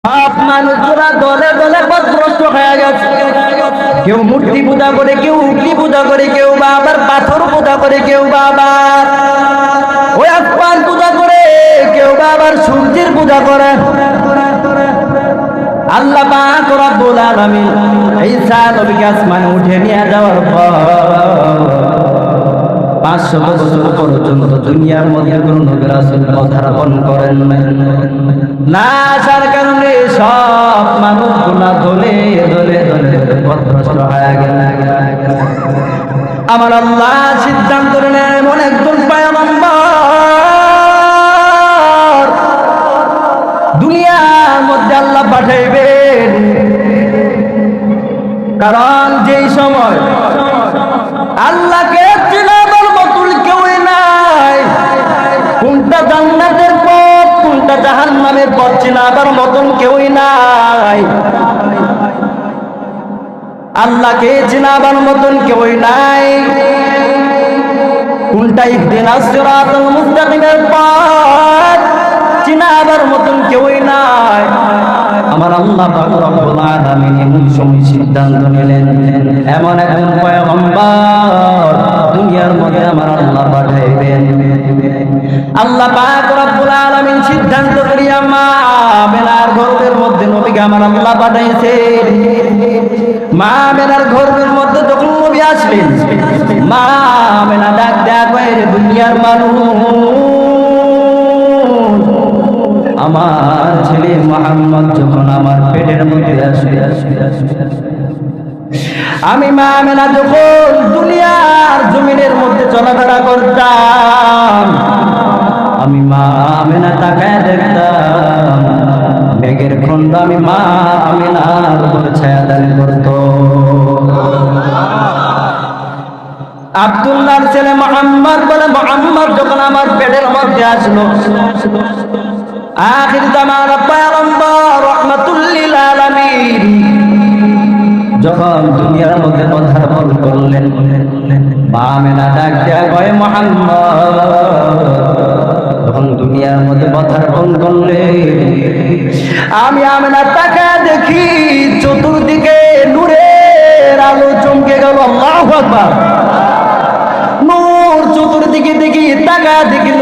সব মানুষরা দলে দলে পথভ্রষ্ট হয়ে গেছে। কেউ মূর্তি পূজা করে, কেউ উকলি পূজা করে, কেউ বা আবার পাথর পূজা করে, কেউ বা আবার ওই আসমান পূজা করে, কেউ বা আবার সূর্যের পূজা করে। আল্লাহ পাক রব্বুল আলামিন ঈসা নবীকে আসমানে উঠে নিয়ে যাওয়ার পর 500 বছর পর্যন্ত দুনিয়ার মধ্যে কোনো নবী রাসূল পদার্পণ করেন না। আসার কারণে সব মানুষগুলা দলে দলে দলে পথভ্রষ্ট হয়ে গেল। আমার আল্লাহ সিদ্ধান্ত নিলেন এমন একজন পয়গম্বর দুনিয়ার মধ্যে আল্লাহ পাঠাইবেন। কারণ যেই সময় আল্লাহকে চিনাবার মতুল কেউই নাই, কোনটা জান্নাতের পথ কোনটা জাহান্নামের পথ চিনাবার মতন কেউই নাই, আল্লাহকে চিনাবার মতন কেউই নাই, কোনটা ইহদিনাস সিরাতাল মুস্তাকিমের পথ চিনাবার মতন কেউই নাই। আমার আল্লাহ পাক রব্বুল আলামিন এমন সময় সিদ্ধান্ত নিলেন এমন একজন পয়গম্বর দুনিয়ার মধ্যে আমার আল্লাহ পাঠাইবেন। আল্লাহ পাক রব্বুল আলামিন সিদ্ধান্ত করিয়া মা আমেনার গর্ভের মধ্যে নবীকে আমার আল্লাহ পাঠাইছেন। মা আমেনার গর্ভের মধ্যে যখন নবী আসলেন, মা আমেনা ডাক দেয়া কয়, দুনিয়ার মানুষ, আমার ছেলে মুহাম্মদ যখন আমার পেটের মধ্যে আসে, আমি মা আমেনা যখন দুনিয়ার জমিনের মধ্যে চলাফেরা করতাম, আমি মা আমেনা তাকায় দেখতাম মেঘের খন্ড আমি মা আমেনার উপর ছায়া দান করত। আব্দুল্লাহর ছেলে মুহাম্মদ বলে, মুহাম্মদ যখন আমার পেটের মধ্যে আসলো, আখির জামানার পয়গম্বর রাহমাতুল লিল আলামিন যখন দুনিয়ার মধ্যে পদার্পণ করলেন, মা আমেনা ডাক দেয়া কয়, মুহাম্মদ যখন দুনিয়ার মধ্যে পদার্পণ করলেন, আমি আমেনা তাকায় দেখি চতুর্দিকে নূরের আলো চমকে গেল। আল্লাহু আকবার। নূর চতুর্দিকে দেখি, তাকায় দেখি